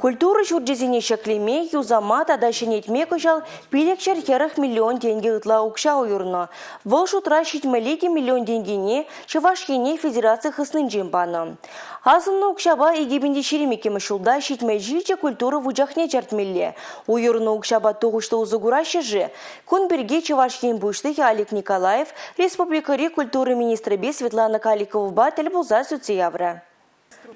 Культура журджезине шеклеме, юзама тадашинетме кожал пилекшер херах миллион деньги ытла укша уюрно. Вол шутра шитмелеги миллион деньгине Чувашкине федерация хыснын жимбаны. Азынны укшаба егебінде шеремекемі шулда шитмежиче культура вуджахне чартмелле. Уюрно укшаба тоғышты узыгурашы жы. Кун бірге Чувашкин буштығы Олег Николаев, республикари культуры министрі бе Светлана Каликова тіл бұлза сүтсеявры.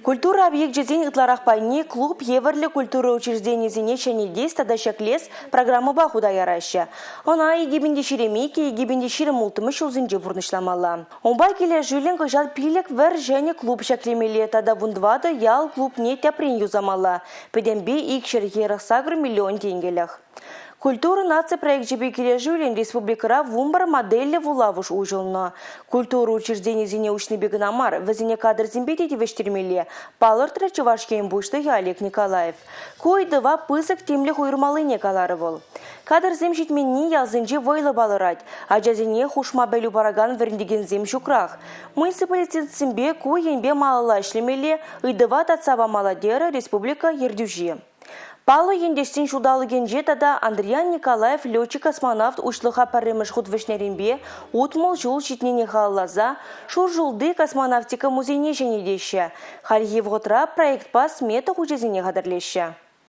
Культура объект жизни ытларах пайне клуб еверлі культура учреждений зене шанедес тадашак лес программа бахуда яраща. Она егебінде шеремейке, егебінде шерем ултымыш узынже бұрнышламала. Онбай келе жүлен қыжал пилек вер және клуб шаклемеле тада вундвада ял клуб не тяпрен юзамала. Педембе икшер ерах сагр миллион тенгелях. Культура нация проект жебекеле жүлен республикара вумбар модели вулавуш ужылна. Культура учреждений зене учны бегнамар, вазине кадр зимбетети вештірмеле, палыртыра Чувашкин буштығы Олег Николаев. Кой дыва пысық темлі хуйырмалыне калары бол. Кадр земшетменни ялзынже вайлы балырать, а жазине хушма бәлю бараган веріндеген зем шукрах. Муниципалитет сімбе кой енбе малала ішлемеле, ыдыва татсава маладера республика ердюжи. Палы ендештен шудалыген жетада Андриан Николаев летчик-космонавт ушлыға парымыш худвышнеренбе утмол жол шитнене халлаза, шур жылды космонавтика музейне женедеші. Хальев ғотра проект пас мета хучезіне қадырлеші.